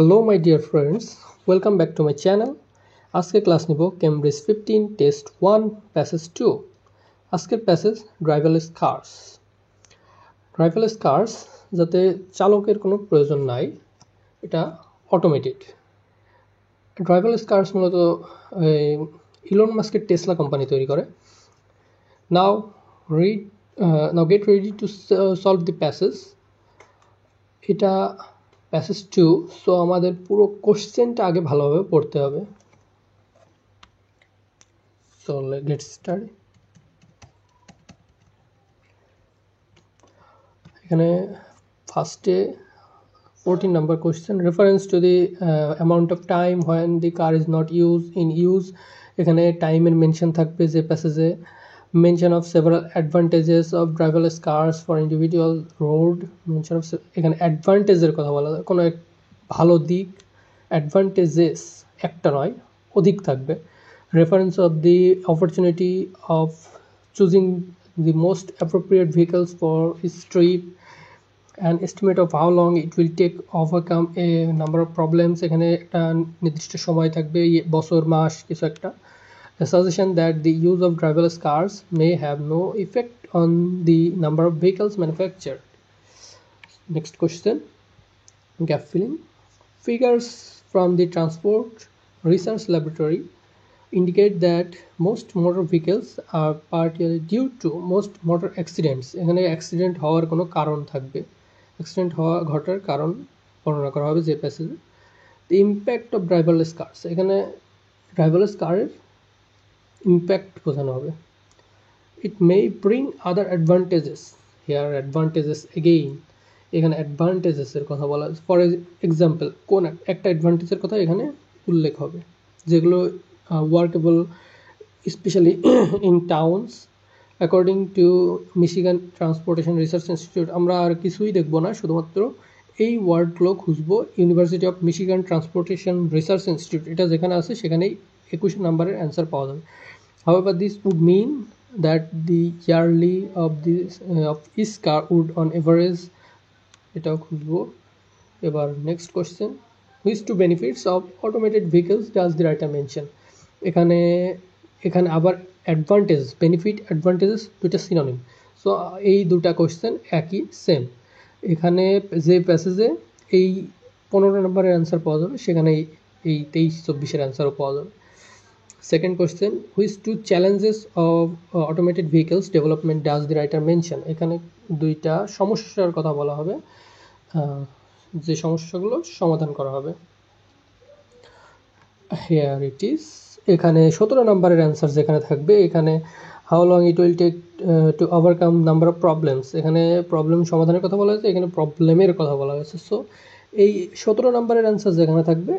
Hello my dear friends, welcome back to my channel. আজকে class নিব Cambridge 15 test 1 passage 2। আজকের passage driverless cars. Driverless cars যাতে চালকের কোনো প্রয়োজন নাই, এটা অটোমেটেড। ড্রাইভারলেস কার্স মূলত ইলন মাস্কের টেসলা কোম্পানি তৈরি করে। Now get ready to solve the passage. এটা প্যাসেজ 2, সো আমাদের পুরো কোশ্চেনটা আগে ভালোভাবে পড়তে হবে। So let's get started. এখানে ফার্স্টে 14 number question, reference to the amount of time when the car is not use. এখানে টাইমের মেনশন থাকবে যে প্যাসেজে। mention of several advantages of driverless cars for individual road, mention of এখানে অ্যাডভান্টেজের কথা বলা যায়, কোনো এক ভালো দিক, অ্যাডভান্টেজেস একটা নয়, অধিক থাকবে। Reference of the opportunity of choosing the most appropriate vehicles for street and estimate of how long it will take overcome a number of problems. এখানে একটা নির্দিষ্ট সময় থাকবে, বছর মাস কিছু একটা। A suggestion that the use of driverless cars may have no effect on the number of vehicles manufactured. Next question, gap filling. Figures from the Transport Research Laboratory indicate that most motor vehicles are partially due to most motor accidents. এখানে accident হওয়ার কোনো কারণ থাকবে, accident ঘটার কারণ বর্ণনা করা হবে যে প্যাসেজে। The impact of driverless cars, এখানে ড্রাইভারলেস কারের ইম্প্যাক্ট বোঝানো হবে। ইট may bring other advantages, hair advantages again. এখানে অ্যাডভান্টেজেসের কথা বলা, ফর এক্সাম্পল কোন একটা অ্যাডভান্টেজের কথা এখানে উল্লেখ হবে যেগুলো workable specially in towns according to Michigan transportation research institute. আমরা আর কিছুই দেখবো না, শুধুমাত্র এই ওয়ার্ডগুলো খুঁজবো। University of Michigan transportation research institute, এটা যেখানে আছে সেখানেই 21 নম্বরের অ্যান্সার পাওয়া যাবে। However, this would mean that the yearly of each car would on average, এটাও খুঁজবো। এবার next question, which two benefits of automated vehicles does the writer mention? এখানে আবার অ্যাডভান্টেজ, বেনিফিট, অ্যাডভান্টেজেস দুইটা সিনোনিম। সো এই দুটা কোশ্চেন একই, same. এখানে যে প্যাসেজে এই 15 নম্বরের অ্যান্সার পাওয়া যাবে, সেখানে এই 23-24-এর অ্যান্সারও পাওয়া যাবে। Second question, which two challenges of automated vehicles development does the writer mention? এখানে দুইটা সমস্যার কথা বলা হবে, যে সমস্যাগুলো সমাধান করা হবে। Here it is, এখানে 17 নম্বরের অ্যান্সার যেখানে থাকবে, এখানে how long it will take to overcome number of problems, এখানে প্রবলেম সমাধানের কথা বলা হয়েছে, এখানে প্রবলেমের কথা বলা হয়েছে। সো এই 17 নম্বরের অ্যান্সার যেখানে থাকবে,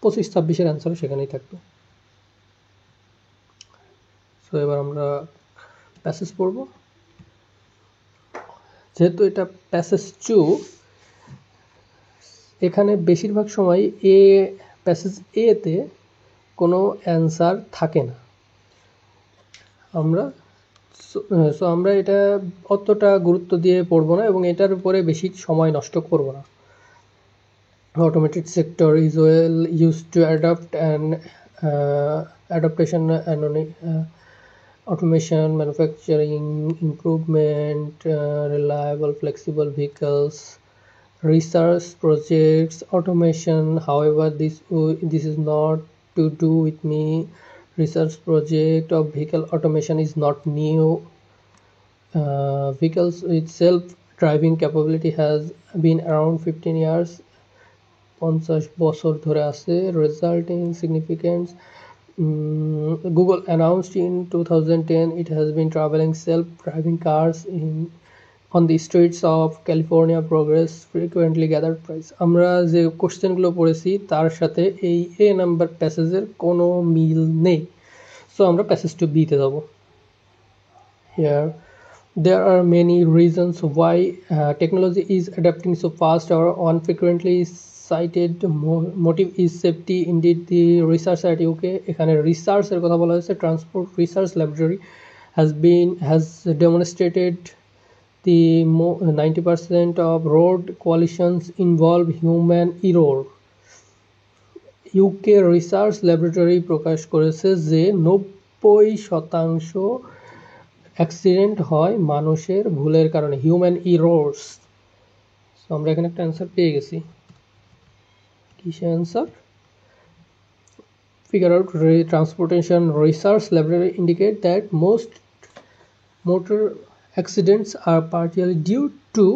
25-26-এর অ্যান্সারও সেখানেই থাকবে। তো এবার আমরা প্যাসেজ পড়ব। যেহেতু এটা প্যাসেজ 2, এখানে বেশিরভাগ সময় প্যাসেজ এতে কোনো অ্যান্সার থাকে না। আমরা এটা অতটা গুরুত্ব দিয়ে পড়বো না এবং এটার উপরে বেশি সময় নষ্ট করব না। Automated sector is well used to adopt and adaptation and automation, manufacturing improvement, reliable flexible vehicles, research projects, automation. However, this is not to do with me. Research project of vehicle automation is not new. Vehicles with self-driving capability has been around 15 years. 50 বছর ধরে আছে। Resulting significance, Google announced in 2010 it has been traveling self-driving cars on the streets of California. Progress frequently gathered price. আমরা যে কোশ্চেনগুলো পড়েছি তার সাথে এই এ নাম্বার প্যাসেজের কোনো মিল নেই, সো আমরা প্যাসেজ 2b-তে যাব। Here there are many reasons why technology is adapting so fast. Or one frequently cited motive is safety. Indeed, the research at UK, এখানে রিসার্চের কথা বলা হয়েছে, transport research laboratory has demonstrated the 90% of road collisions involve human error. UK research laboratory প্রকাশ করেছে যে 90% accident হয় মানুষের ভুলের কারণে, হিউম্যান ইরর্স। সো আমরা এখানে একটা অ্যান্সার পেয়ে গেছি। কিসে answer? Figure out transportation research laboratory indicate that most motor accidents are partially due to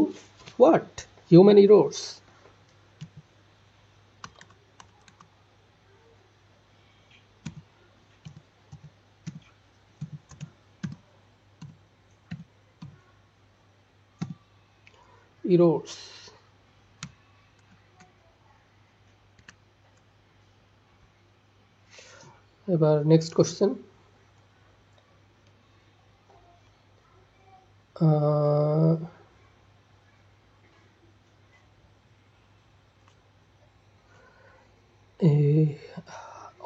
what? Human errors. Errors. এবার next question.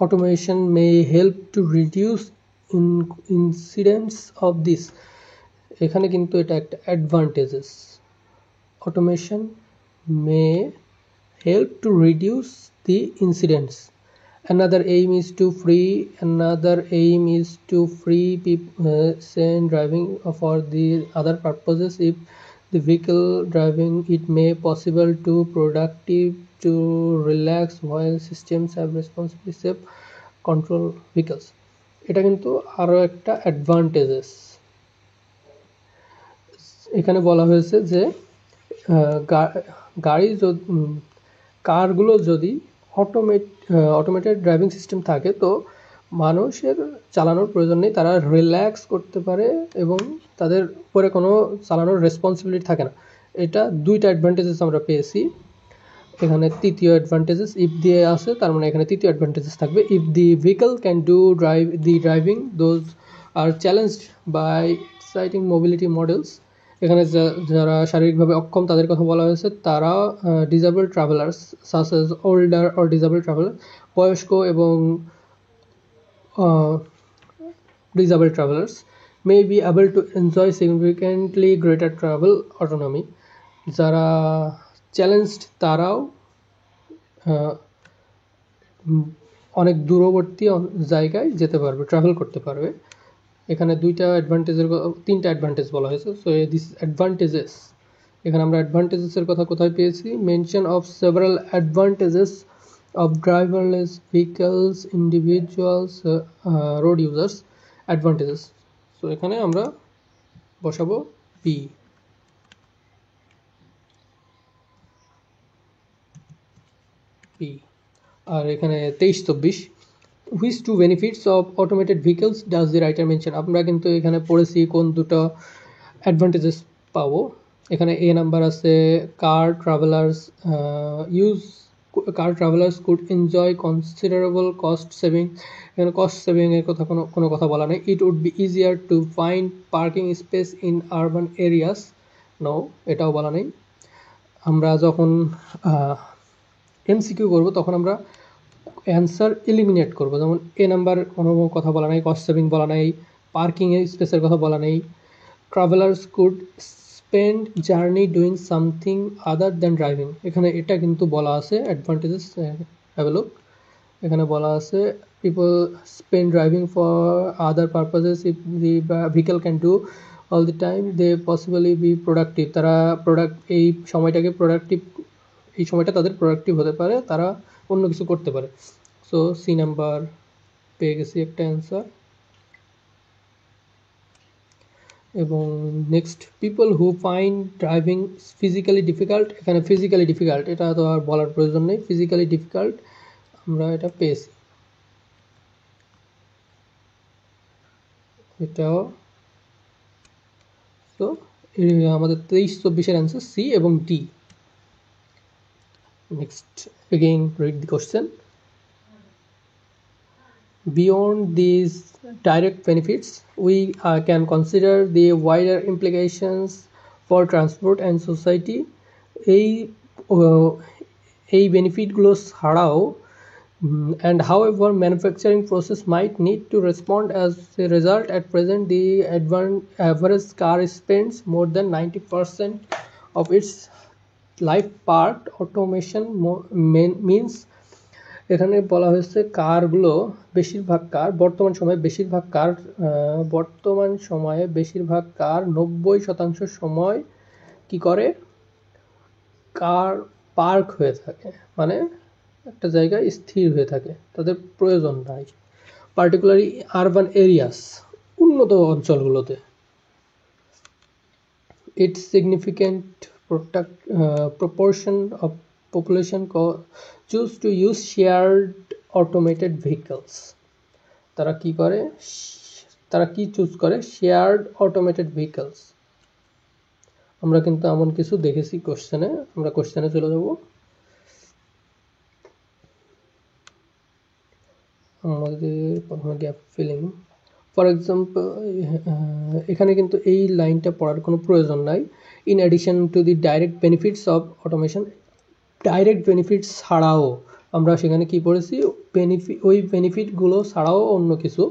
Automation may help to reduce incidents of this. এখানে কিন্তু এটা একটা advantages. Automation may help to reduce the incidents. Another aim is to free people sane driving for the other purposes. If the vehicle driving, it may possible to productive to relax while systems have responsibly safe control vehicles. এটা কিন্তু আরো একটা advantages. এখানে বলা হয়েছে যে গাড়ি কারগুলো যদি অটোমেটেড ড্রাইভিং সিস্টেম থাকে তো মানুষের চালানোর প্রয়োজন নেই, তারা রিল্যাক্স করতে পারে এবং তাদের উপরে কোনো চালানোর রেসপন্সিবিলিটি থাকে না। এটা দুইটা অ্যাডভান্টেজেস আমরা পেয়েছি। এখানে তৃতীয় অ্যাডভান্টেজেস ইফ দিয়ে আছে, তার মানে এখানে তৃতীয় অ্যাডভান্টেজেস থাকবে। If the vehicle can do driving those are challenged by exciting mobility models. এখানে যারা শারীরিকভাবে অক্ষম তাদের কথা বলা হয়েছে, তারা disable travellers such as older or disable traveller, বয়স্ক এবং disable travellers may be able to enjoy significantly greater travel autonomy. যারা চ্যালেঞ্জড তারাও অনেক দূরবর্তী জায়গায় যেতে পারবে, ট্রাভেল করতে পারবে। এখানে তিনটা অ্যাডভান্টেজ বলা হয়েছে। সো দিস অ্যাডভান্টেজেস, এখানে আমরা অ্যাডভান্টেজেসের কথা কোথায় পেয়েছি? Mention of several advantages of driverless vehicles individuals road users advantages. So এখানে আমরা বসাবো বি। আর এখানে 23-24 which two benefits of automated vehicles does the writer mention. আমরা কিন্তু এখানে পড়েছি কোন দুটো অ্যাডভান্টেজেস পাবো। এখানে এ নাম্বার আছে car travellers could enjoy considerable cost saving. এখানে কস্ট সেভিংয়ের কথা কোনো কথা বলা নেই। It would be easier to find parking space in urban areas, no, এটাও বলা নেই। আমরা যখন এমসিকিউ করবো তখন আমরা অ্যান্সার এলিমিনেট করবো। যেমন এ নাম্বার কোনো কথা বলা নেই, কস্ট সেভিং বলা নেই, পার্কিংয়ের স্পেসের কথা বলা নেই। Travellers could spend journey doing something other than driving, এখানে এটা কিন্তু বলা আছে অ্যাডভান্টেজেস। হ্যাভ এ লুক, এখানে বলা আছে people spend driving for other purposes if the vehicle can do all the time they possibly be productive. তারা এই সময়টা তাদের প্রোডাক্টিভ হতে পারে, তারা অন্য কিছু করতে পারে। সো সি নাম্বার পেয়ে গেছি একটা অ্যান্সার। এবং next people who find driving physically difficult, এখানে ফিজিক্যালি ডিফিকাল্ট এটা তো আর বলার প্রয়োজন নেই, ফিজিক্যালি ডিফিকাল্ট আমরা এটা পেয়েছি। এটাও তো আমাদের 23-24 অ্যান্সার সি এবং D. Next, again read the question. Beyond these direct benefits, we can consider the wider implications for transport and society. এই বেনিফিটগুলো ছাড়াও and however manufacturing process might need to respond as a result. At present, the average car spends more than 90% of its life parked. Automation means এখানে বলা হয়েছে কারগুলো বেশিরভাগ কার বর্তমান সময়ে বেশিরভাগ কার 90% সময় কি করে কার পার্ক হয়ে থাকে, মানে একটা জায়গায় স্থির হয়ে থাকে, তাদের প্রয়োজন নাই, পার্টিকুলারলি আরবান এরিয়াস, উন্নত অঞ্চলগুলোতে। Its significant proportion of population choose to use shared automated vehicles. তারা কি চুজ করে? Shared automated vehicles. আমরা কিন্তু এমন কিছু দেখেছি কোশ্চেনে, আমরা কোশ্চেনে চলে যাব। আমাদের প্রথমে গ্যাপ ফিলিং, ফর এক্সাম্পল এখানে কিন্তু এই লাইনটা পড়ার কোনো প্রয়োজন নাই। In addition to the direct benefits of automation, direct benefit ছাড়াও আমরা সেখানে কি পড়েছি, ওই বেনিফিটগুলো ছাড়াও অন্য কিছু।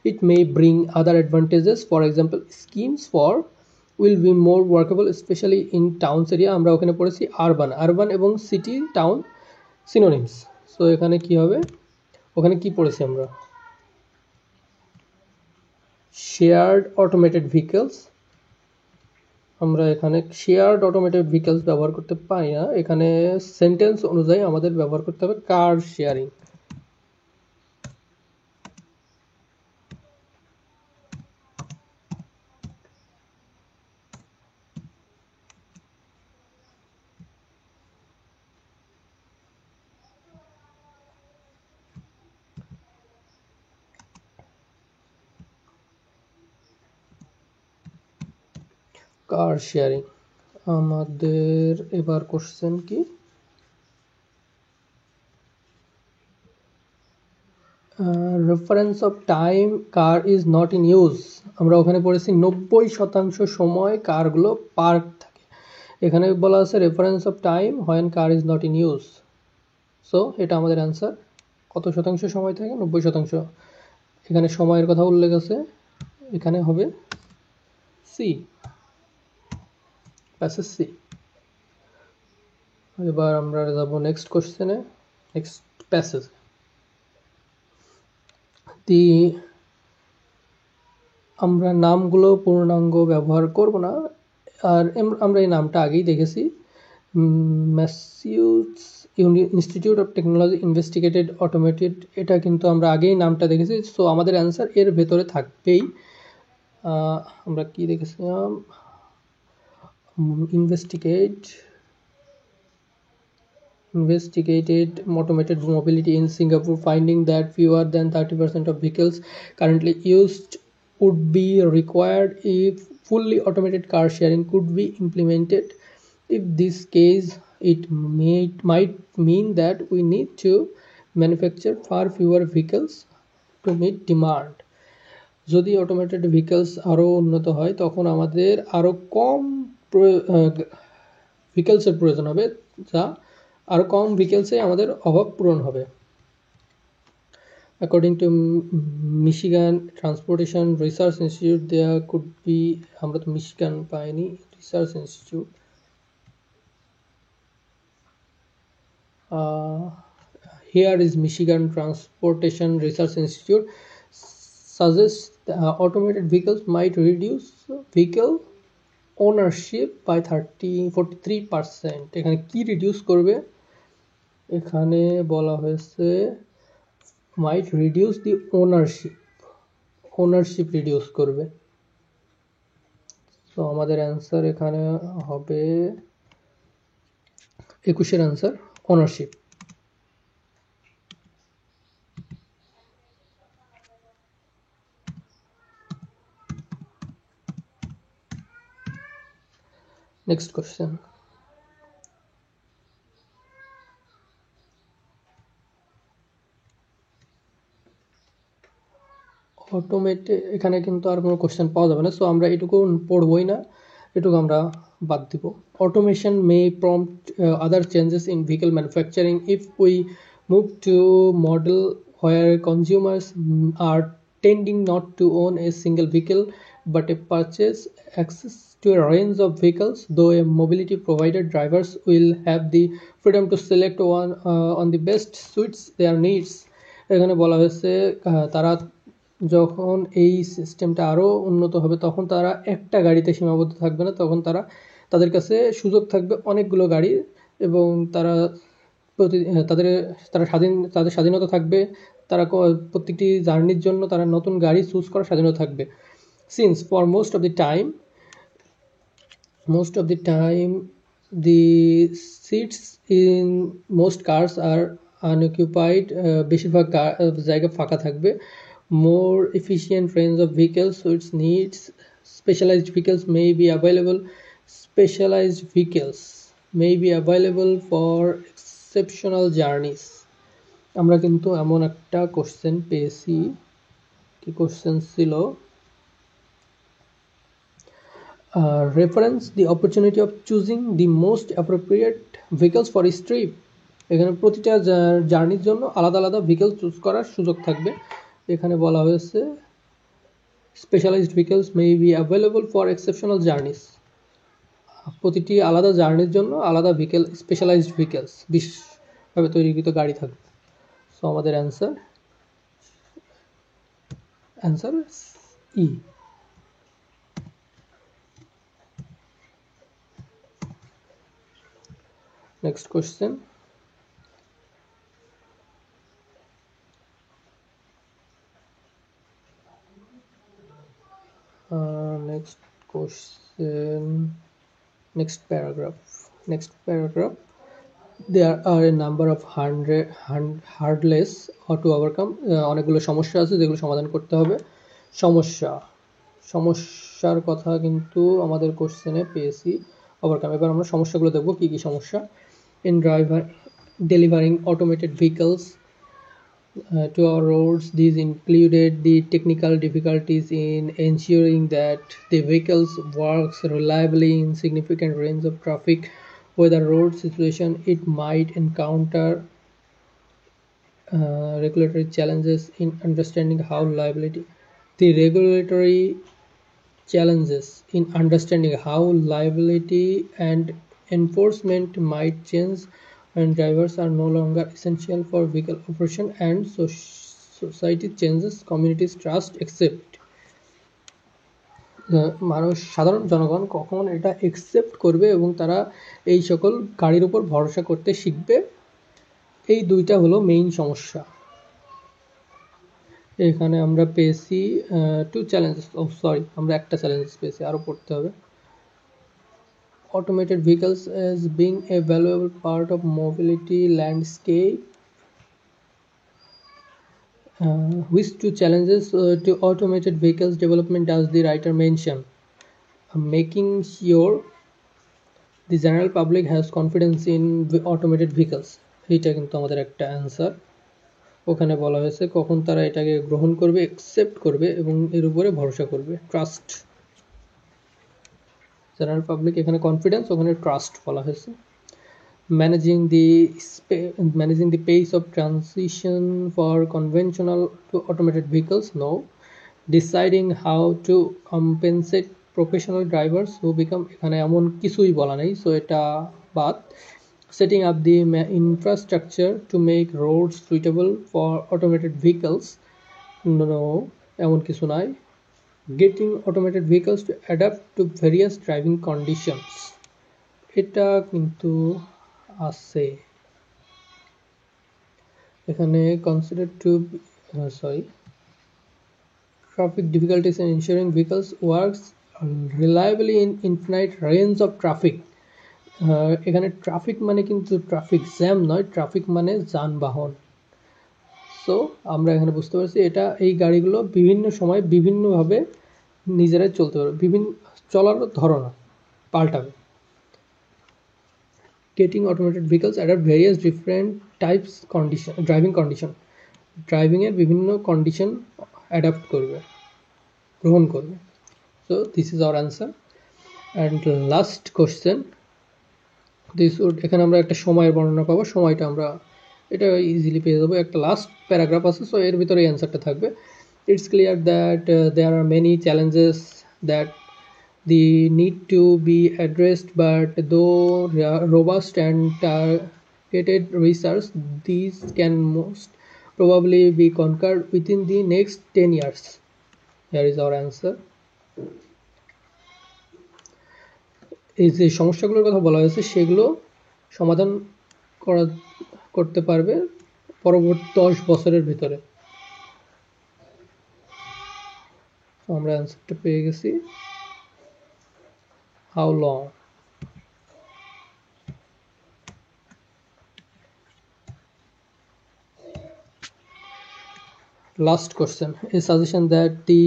It may bring other advantages, for example schemes for will be more workable specially in towns area. আমরা ওখানে পড়েছি আরবান এবং সিটি টাউন সিনোনিমস। সো এখানে কি হবে, ওখানে কি পড়েছি আমরা, শেয়ার্ড অটোমেটেড ভেহিকলস। আমরা এখানে শেয়ার্ড অটোমেটেড ভেহিকলস ব্যবহার করতে পারি না, এখানে সেন্টেন্স অনুযায়ী আমাদের ব্যবহার করতে হবে কার শেয়ারিং। কার শেয়ারিং। আমাদের এবার কোশ্চেন কি, reference of time car is not in use. আমরা ওখানে পড়েছি 90% সময় কারগুলো পার্ক থাকে। এখানে বলা আছে reference of time when car is not in use. So এটা আমাদের অ্যান্সার। কত শতাংশ সময় থাকে? 90%। এখানে সময়ের কথা উল্লেখ আছে, এখানে হবে সি, প্যাসেজ সি। এবার আমরা যাব নেক্সট কোশ্চেনে, নেক্সট প্যাসেজ। আমরা নামগুলো পূর্ণাঙ্গ ব্যবহার করব না, আর আমরা এই নামটা আগেই দেখেছি, Massachusetts institute of technology investigated automated, এটা কিন্তু আমরা আগেই নামটা দেখেছি। সো আমাদের অ্যান্সার এর ভেতরে থাকবেই। আমরা কি দেখেছিলাম, investigated automated mobility in Singapore, finding that fewer than 30% of vehicles currently used would be required if fully automated car sharing could be implemented. In this case, it might mean that we need to manufacture far fewer vehicles to meet demand. যদি automated vehicles আরও উন্নত হয় তখন আমাদের আরও কম ভেহিকলসের প্রয়োজন হবে, যা আরও কম ভেহিকলসে আমাদের অভাব পূরণ হবে। According to Michigan transportation research institute there could be, আমরা তো মিশিগান পাইনি, research institute, here is Michigan Transportation Research Institute suggests automated vehicles might reduce vehicle ownership by 43%. এখানে কি রিডিউস করবে? এখানে বলা হয়েছে might reduce the ownership reduce করবে। তো আমাদের অ্যান্সার এখানে হবে 21-এর অ্যান্সার ওনারশিপ। Next question. অটোমেটে এখানে কিন্তু আর কোনো কোশ্চেন পাওয়া যাবে না, সো আমরা এটুকু পড়বই না, এটুকু আমরা বাদ দিব। Automation may prompt other changes in vehicle manufacturing if we move to model where consumers are tending not to own a single vehicle but a purchase access to a range of vehicles, though a mobility provider drivers will have the freedom to select one on the best suits their needs. এখানে বলা হয়েছে তারা যখন এই সিস্টেমটা আরও উন্নত হবে তখন তারা একটা গাড়িতে সীমাবদ্ধ থাকবে না, তখন তাদের কাছে সুযোগ থাকবে অনেকগুলো গাড়ি, এবং তারা তাদের স্বাধীনতা থাকবে, তারা প্রত্যেকটি জার্নির জন্য তারা নতুন গাড়ি চুজ করার স্বাধীনতা থাকবে। Since for most of the time the seats in most cars are unoccupied, বেশিরভাগ জায়গা ফাঁকা থাকবে, more efficient range of vehicles suits needs, specialized vehicles may be available for exceptional journeys. আমরা কিন্তু এমন একটা কোশ্চেন পেয়েছি, কি কোশ্চেন ছিল, reference the opportunity of choosing the most appropriate vehicles for each trip. এখানে প্রতিটা জার্নির জন্য আলাদা আলাদা ভেহিকল চুজ করার সুযোগ থাকবে। এখানে বলা হয়েছে specialised vehicles may be available for exceptional journeys, প্রতিটি আলাদা জার্নির জন্য আলাদা ভেহিকল, স্পেশালাইজড ভেহিকলস, বিশেষভাবে তৈরিকৃত গাড়ি থাকবে। সো আমাদের answer E. Next question. Next paragraph. There are a number of hurdles or to overcome. অনেকগুলো সমস্যা আছে যেগুলো সমাধান করতে হবে। সমস্যার কথা কিন্তু আমাদের কোশ্চেনে পেয়েছি, ওভারকাম। এবার আমরা সমস্যাগুলো দেখব, কি কি সমস্যা। In delivering automated vehicles to our roads, these included the technical difficulties in ensuring that the vehicles works reliably in significant range of traffic. With the road situation, it might encounter regulatory challenges in understanding how liability and enforcement might change when drivers are no longer essential for vehicle operation and society changes, communities trust accept. মানুষ, সাধারণ জনগণ কখন এটা accept করবে এবং তারা এই সকল গাড়ির উপর ভরসা করতে শিখবে, এই দুইটা হলো মেইন সমস্যা। এখানে আমরা পেয়েছি আমরা একটা চ্যালেঞ্জ পেয়েছি, আরও পড়তে হবে। Automated vehicles as being a valuable part of mobility landscape. Which two challenges to automated vehicles development does the writer mention? Making sure the general public has confidence in automated vehicles. এটা কিন্তু আমাদের একটা answer. ওখানে বলা হয়েছে কখন তারা এটাকে গ্রহণ করবে, অ্যাকসেপ্ট করবে এবং এর উপরে ভরসা করবে, ট্রাস্ট। জেনারেল পাবলিক, এখানে কনফিডেন্স, ওখানে ট্রাস্ট বলা হয়েছে। managing the pace of transition for conventional to automated vehicles, no. Deciding how to compensate professional drivers who become, এখানে এমন কিছুই বলা নেই, সো এটা বাদ। Setting up the infrastructure to make roads suitable for automated vehicles, no, এমন কিছু নাই। Getting automated vehicles to adapt to various driving conditions, এটা কিন্তু আছে। এখানে traffic difficulties in ensuring vehicles works reliably in infinite range of traffic. এখানে traffic মানে কিন্তু ট্রাফিক জ্যাম নয়, ট্রাফিক মানে যানবাহন। সো আমরা এখানে বুঝতে পারছি এটা, এই গাড়িগুলো বিভিন্ন সময় বিভিন্নভাবে নিজেরাই চলতে পারবে, বিভিন্ন চলার ধরন পাল্টাবে। Getting automated vehicles adapt various different types driving condition, ড্রাইভিংয়ের বিভিন্ন কন্ডিশন অ্যাডাপ্ট করবে, গ্রহণ করবে। So this is our answer. And last question, এখানে আমরা একটা সময়ের বর্ণনা পাবো, সময়টা আমরা এটা ইজিলি পেয়ে যাবো। একটা লাস্ট প্যারাগ্রাফ আছে, সো এর ভিতরে এই অ্যান্সারটা থাকবে। It's clear that there are many challenges that the need to be addressed, but though robust and targeted research, these can most probably be conquered within the next 10 years. Here is our answer. এই যে সমস্যাগুলোর কথা বলা হয়েছে সেগুলো সমাধান করতে পারবে পরবর্তী 10 বছরের ভিতরে। আমরা অ্যান্সারটা পেয়ে গেছি। How long? Last question. A suggestion that the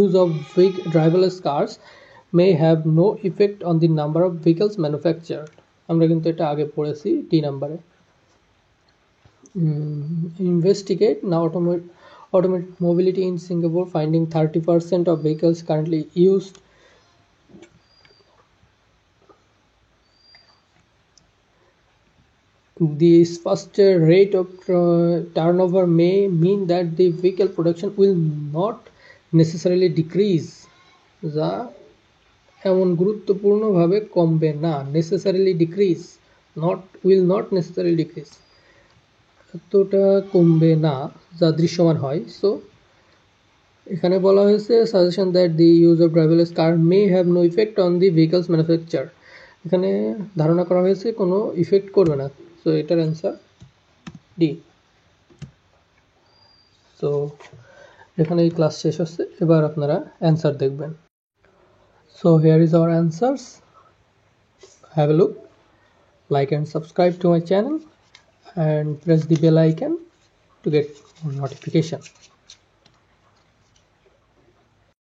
use of big driverless cars may have no effect on the number of vehicles manufactured. আমরা কিন্তু এটা আগে পড়েছি D নম্বরে। Investigate now automate mobility in Singapore, finding 30% of vehicles currently used this faster rate of turnover may mean that the vehicle production will not necessarily decrease. যা এমন গুরুত্বপূর্ণভাবে কমবে না, necessarily decrease, will not necessarily decrease, এতটা কমবে না যা দৃশ্যমান হয়। সো এখানে বলা হয়েছে suggestion that the use of driverless car may have no effect on the vehicles manufacture. এখানে ধারণা করা হয়েছে কোনো ইফেক্ট করবে না। সো এটার অ্যান্সার ডি। তো এখানে এই ক্লাস শেষ হচ্ছে, এবার আপনারা অ্যান্সার দেখবেন। So here is our answers. Have a look, like and subscribe to my channel and press the bell icon to get more notification.